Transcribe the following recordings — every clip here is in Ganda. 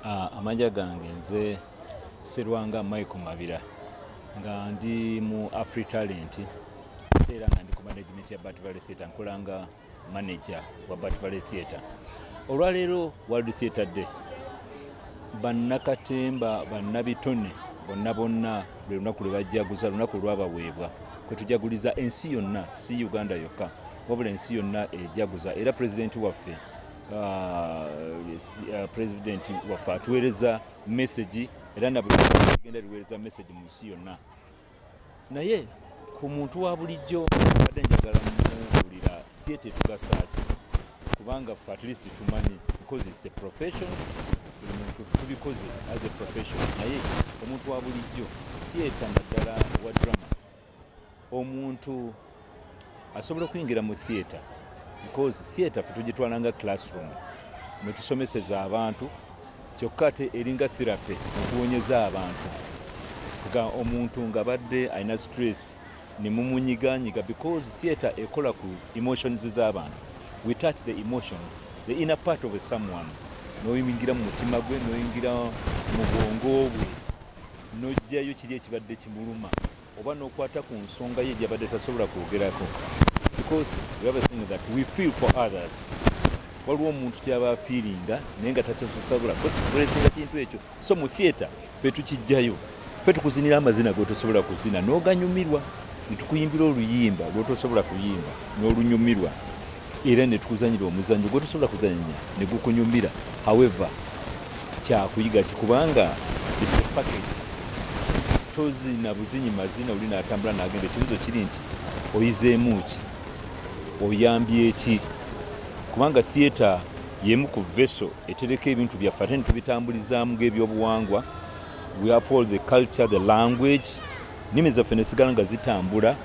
Amanja gange nze Sserwanga Michael Mabira nga ndi mu AfriTalent era nga ndi ku management ya Bat Valley Theatre nkolanga manager wa Bat Valley Theatre. Olwaleero World Theatre Day, banna katemba banna bitone bonna lwe lunaku lwe bajaguza, lunaku lwabaweebwa kwe tujaguliza ensi yonna, si Uganda yokka wabula ensi yonna ejaguza. Era president waffe president waffe atuweereza message era na buli genda liweereza message mu nsi yonna. Naye ku muntu wa bulijjo badde njagala muwulira theatre tugasa ki, kubanga ffe at least tumanyi because it's a profession, buli muntu tubikoze as a profession. Naye omuntu wa bulijjo theatre naddala wa drama, omuntu asobola okuyingira mu theatre because theatre ffe tugitwalanga classroom mwe tusomeseza abantu, kyokka ate eringa therapy okuwonyeza abantu. Nga omuntu nga badde alina stress ne mumunyiganyiga because theatre ekola ku emotions z'abantu. We touch the emotions, the inner part of someone. Noyingira mu mutima gwe, noyingira mu bwongo bwe, nojjayo kiri ekibadde kimuluma oba n'okwata ku nsonga ye gyabadde tasobola kwogerako. Because we have a thing that we feel for others. Waliwo omuntu kyaba feelinga naye nga takyasobola kuexpressinga kintu ekyo. So mu theatre ffe tukijjayo, ffe tukuzinira amazina g'otosobola kuzina n'oganyumirwa, ne tukuyimbira oluyimba lw'otosobola kuyimba n'olunyumirwa, era ne tukuzanyira omuzannyo gw'otosobola kuzannya ne gukunyumira. However, kyakuyiga kikubanga it's a package. Tozina buzinyi mazina oli n'atambula n'agenda. Ekibuzo kiri nti oyizeemu ki, oyambye ki? Kubanga theatre yemu ku vessel etereka ebintu byaffe ate ne tubitambulizaamu ng'ebyobuwangwa. We uphold the culture, the language. Nnimi zaffe ne sigala nga zitambula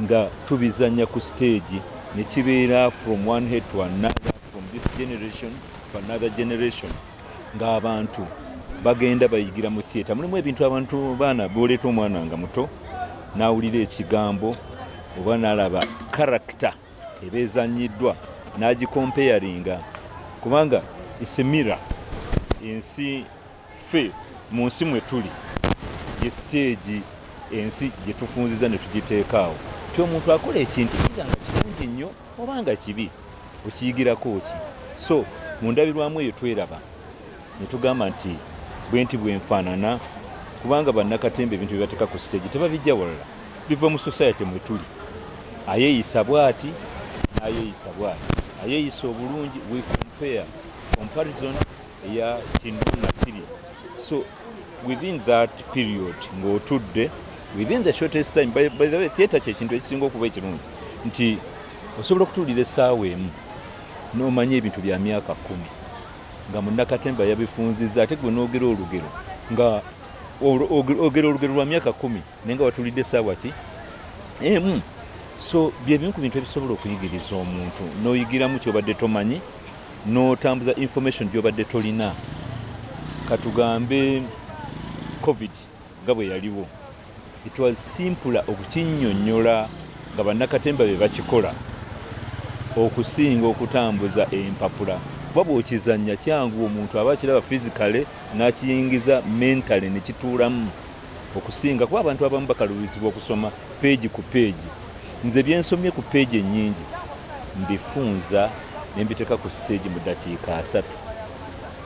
nga tubizanya ku stage ne kibeera from one head to another, from this generation to another generation, ng'abantu bagenda bayigira mu theatre. Mulimu ebintu abantu baana b'oleeta omwana nga muto n'awulira ekigambo oba n'alaba character ebeezanyiddwa n'agikompeyaringa, kubanga it's a mirror. Ensi ffe mu nsi mwe tuli ye stage ensi gye tufunziza ne tugiteekaawo. Ti omuntu akola ekintu kiga nga kirungi nnyo oba nga kibi, okiyigirako ki? So mu ndabirwamu eyo tweraba ne tugamba nti bwe nti bwenfaanana, kubanga bannakatemba ebintu bye bateeka ku stage tebabijja walala, biva mu society mwe tuli. Ayeeyisa bw'ati n'ayeeyisa bw'ati, ayeeyisa obulungi. We compare, comparison eya kinu na kiri. So within that period ng'otudde, within the shortest time, by the way, theatre kyekintu ekisinga okuba ekirungi nti osobola okutuulira essaawa emu n'omanya ebintu bya myaka 10 nga munnakatemba yabifunzizza, ate gwe n'ogera olugero nga ogera olugero lwa myaka 10 naye nga watuulidde essaawa ki emu. So byebimu ku bintu ebisobola okuyigiriza omuntu n'oyigiramu ky'obadde tomanyi, n'otambuza information gy'obadde tolina. Katugambe COVID nga bwe yaliwo, it was simpler okukinnyonnyola nga bannakatemba be bakikola okusinga okutambuza empapula. Kuba bw'okizannya kyangu, omuntu aba kiraba physically n'akiyingiza mentally ne kituulamu okusinga, kuba abantu abamu bakaluubizibwa okusoma page ku page. Nze byensomye ku page ennyingi mbifunza ne mbiteeka ku stage mu ddakiika 3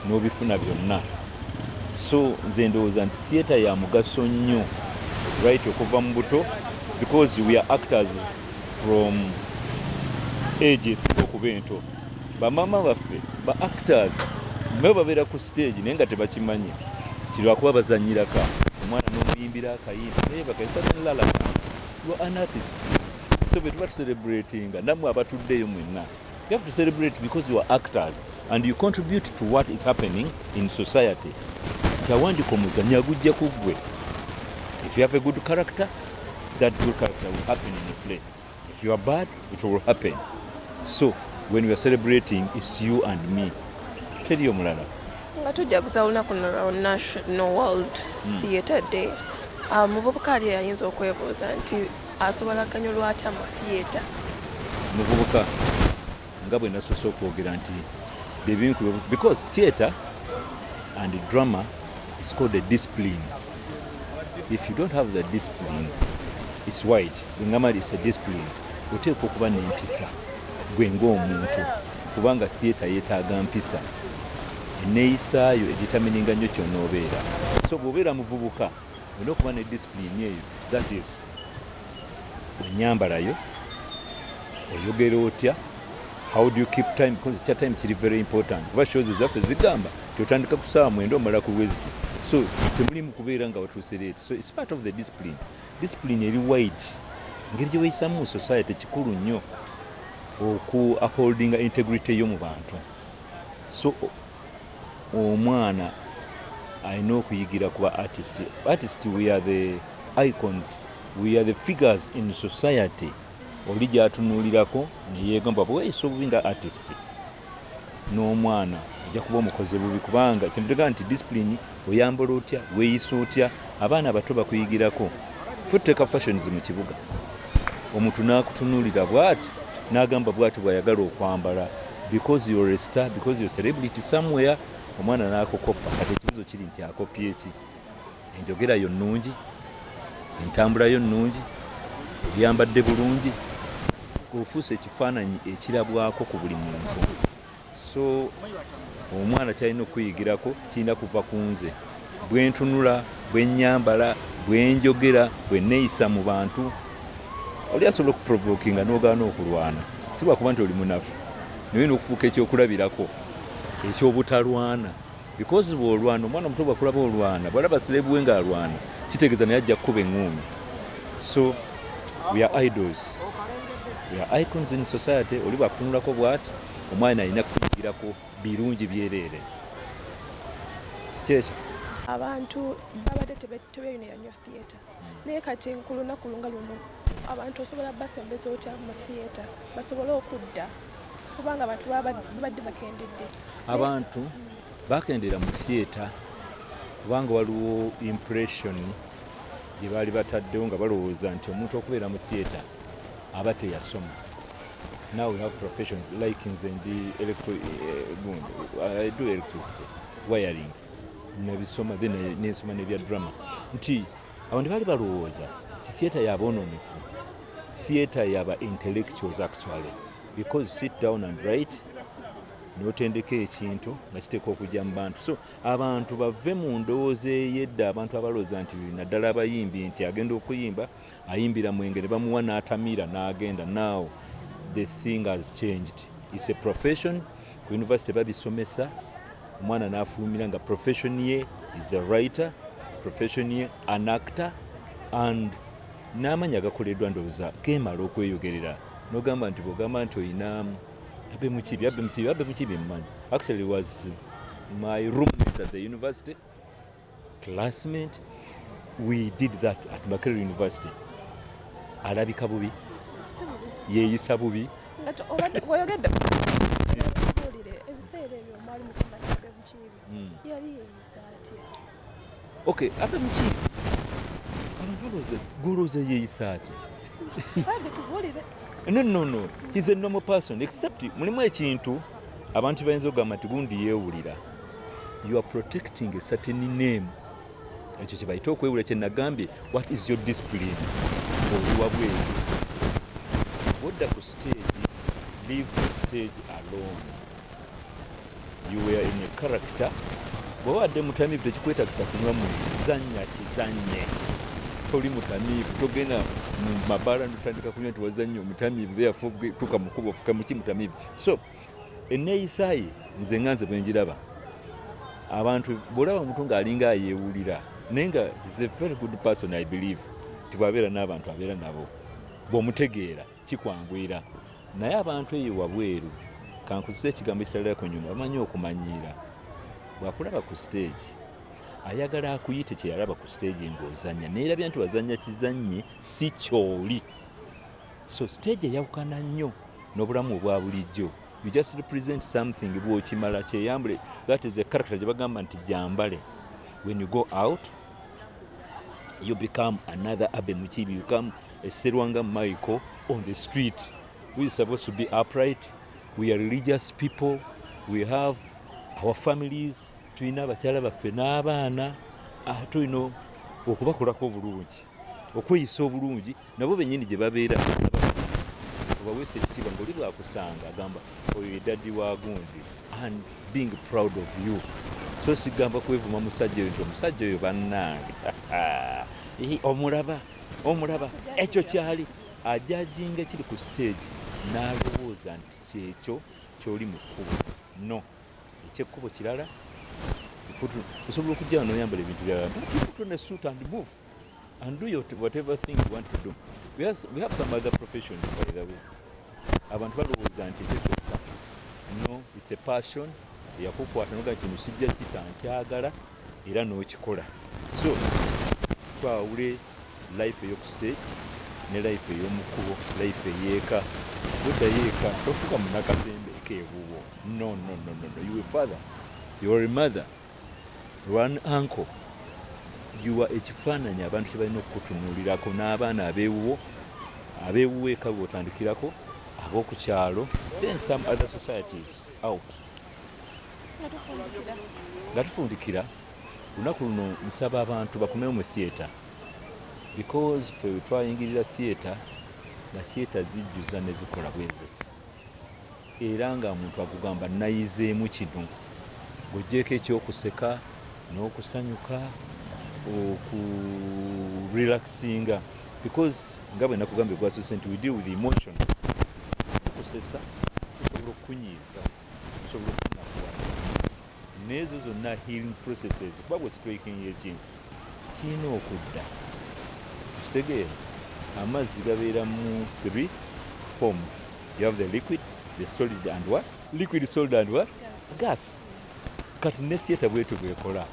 n'obifuna byonna. So nze ndowooza nti theatre ya mugaso nnyo right okuva mu buto, because we are actors from ages okuba ento. Bamama baffe ba actors nabo babeera ku stage naye nga tebakimanyi, kirwakuba bazanyiraka omwana n'omuyimbira akayimba naye bakaisatnlalaka. You are an artist. So bwe tuba tucelebratinga nammwe abatuddeyo mwenna, you have to celebrate because you are actors and you contribute to what is happening in society. Kyawandika omuzannyo agujja ku ggwe. If you have a good character, that good character will happen in the play. If you are bad, it will happen. So when we are celebrating, it's you and me. Teri omulala. Nga tujaguza olunaku lwa National World Theatre Day, muvubuka ali ayinza okwebuuza nti asobola kanyolwa atya mu theatre? Muvubuka nga bwe nasoose okwogera nti because theatre and drama is called a discipline. If you don't have the discipline, it's white. Bwengamba it's a discipline. Oteekwa okuba n'empisa gwe ng'omuntu kubanga theatre yeetaaga mpisa. Enneeyisaayo editamininga nnyo ky'onoobeera. So bw'obeera muvubuka olina okuba ne discipline eyo. That is ennyambalayo, oyogera otya, how do you keep time, because ekya time kiri very important. Kuba shows zaffe zigamba tyotandika ku ssaawa 9 omala ku lweziti. So temuli mu kubeera nga watuuse leeti. So it's part of the discipline. Discipline eri wide. Engeri gye weeyisamu mu society kikulu nnyo oku upholdinga integrity yo mu bantu. So omwana alina okuyigira kuba artist. Artist, we are the icons, we are the figures in society. Oli gy'atunuulirako ne yeegamba bweyiisa obubi nga artist, n'omwana ajja kuba omukozi bubi kubanga kyemutega nti discipline oyambala otya, weeyisa otya. Abaana abato bakuyigirako. Futteka fashions mu kibuga, omuntu n'akutunuulira bw'ati n'agamba bw'ati bw'ayagala okwambala, because you're a star, because you're a celebrity somewhere. Omwana n'akukopa. Kati ekibuzo kiri nti akopye ki? Enjogera yo nnungi, entambula yo nnungi, yambadde bulungi, ofuuse ekifaananyi ekirabwako ku buli muntu. So omwana kyalina okuyigirako kirina kuva ku nze, bwe ntunula, bwe nnyambala, bwe njogera, bwe neeyisa mu bantu. Oli asobola okuprovokinga n'ogaana okulwana, si lwakuba nti oli munafu, naye n'okufuuka ekyokulabirako ekyobutalwana, because bw'olwana, omwana omuto bwakulaba olwana, bw'alaba sirebu we ng'alwana, kitegeeza naye ajja kukuba eŋŋuumi. So we are idols, we are icons in society. Oli bwakutunulako bw'ati, omwana alina kuyigirako birungi byereere. Si kyekyo? Abantu babadde tebeeyunira nnyo theatre, naye kati ku lunaku lunga luno abantu osobola basembeza otya mu theatre basobole okudda, kubanga abantu babadde bakendedde. Abantu bakendera mu theatre kubanga waliwo impression gye baali bataddewo nga balowooza nti omuntu okubeera mu theatre aba teyasoma. Now we have professions like nze ndi I do electricity, wiring, nebisoma then nensoma nebya drama. Nti abantu baali balowooza nti theatre y'aboononefu, theatre y'aba intellectuals actually, because sit down and write n'otendeka ekintu nga kiteeka okujja mu bantu. So abantu bave mu ndowooza ey'edda, abantu abalowooza nti naddala abayimbi nti agenda okuyimba ayimbira mwenge ne bamuwa n'atamiira n'agenda. Now the thing has changed. It's a profession. Ku university babisomesa, omwana n'afulumira nga profession ye is a writer, profession ye an actor, and n'amanya agakoleddwa ndowooza keemala okweyogerera. N'ogamba nti bw'ogamba nti oyina Abbey Mukiibi mmanyi. Actually was my roommate at the university, classmate. We did that at Makerere University. Alabika bubi, yeeyisa bubi. Oyogedde ebiseera ebyo mwali musoma Abbey Mukiibi yali yeeyisa atya? Okay, Abbey Mukiibi abantu golooza yeeyisa atya? Badde tubulire. No. He's a normal person, except mulimu ekintu abantu bayinza okugamba nti gundi yeewulira. You are protecting a certain name. Ekyo kye bayita okwewulira kye nagambye. What is your discipline? Oli wabweru. Odda ku stage, leave the stage alone. You were in a character. Bwe wadde mutamiivu tekikwetagisa kunywa mwenge, zanya kizanye. Toli mutamiivu, togenda mu mabala n'otandika kunywa nti wazannye omutamiivu, therefore tuka mu kkubo ofuka muki mutamiivu. So enneeyisa ye nze nga nze bwe njiraba, abantu bw'olaba omuntu ng'alinga ayeewulira naye nga is a very good person, I believe, nti bw'abeera n'abantu abeera nabo bw'omutegeera kikwanguyira. Naye abantu eyo wabweru, kankusisa ekigambo ekirala ku nyuma, bamanyi okumanyiira. Bw'akulaba ku stage ayagala akuyite kye yalaba ku stage ng'ozannya, neerabya nti wazannya kizannye si kyoli. So stage eyawukana nnyo n'obulamu obwa bulijjo. You just represent something bw'okimala kyeyambule. That is a character gye bagamba nti jambale. When you go out, you become another Abbey Mukiibi. You become a Sserwanga Michael on the street. We are supposed to be upright. We are religious people. We have our families tulina abakyala baffe n'abaana tulina okubakolako obulungi, okweyisa obulungi nabo bennyini gye babeera obaweesa ekitiibwa ng'oli bwakusanga agamba oyo edaddi wa gundi and being proud of you. So sigamba kwevuma musajja oyo nti omusajja oyo bannange omulaba ekyo kyali ajajinga kiri ku stage n'alowooza nti kyekyo kyoli mu kkubo. No, ekyekkubo kirala. Osobola okujja n'oyambala ebintu byala, put on a suit and move and do whatever thing you want to do. We have some other professions, by the way. Abantu balowooza nti ekyo kyokka. No, it's a passion. Yakukwata noga kino sijja kita nkyagala era n'okikola. So twawule life ey'oku stage ne life ey'omukubo, life eyeeka. Budda yeeka tofuka munakatembe ekeewuwo. No. You are a father, you are a mother, you are an uncle. You are ekifaananyi abantu kye balina okukutunuulirako n'abaana abeewuwo eka bw'otandikirako, ab'oku kyalo, then some other societies out. Nga tufundikira lunaku luno nsaba abantu bakomewo mu theatre, because ffe twayingirira theatre na theatre zijjuza ne zikola bweziti, era nga muntu akugamba nayizeemu kino ng'oggyeko ekyokuseka n'okusanyuka okurelaxinga, because nga bwe nakugambye gwa nti we deal with emotions. Okusesa osobola okukunyiiza, osobola okunakuwasa, n'ezo zonna healing processes kuba bwe striking ekintu kirina okudda. Kitegeera amazzi gabeera mu 3 forms. You have the liquid, the solid and what? Liquid, solid and what? Gas. Kati ne theatre bwetu bwekola,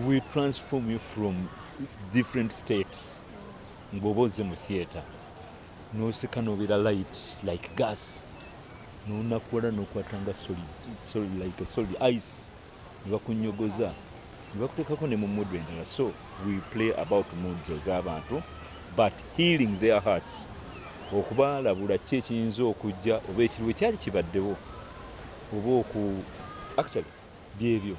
we transform you from different states. Ng'oba ozze mu theatre n'oseka n'obeera light like gas, n'onakuwala n'okwatanga solid like a solid ice, ne bakunyogoza ne bakuteekako ne mu mood endala. So we play about moods ez'abantu but healing their hearts, okubalabula ki ekiyinza okujja oba ekiriwo ekyali kibaddewo oba actually byebyo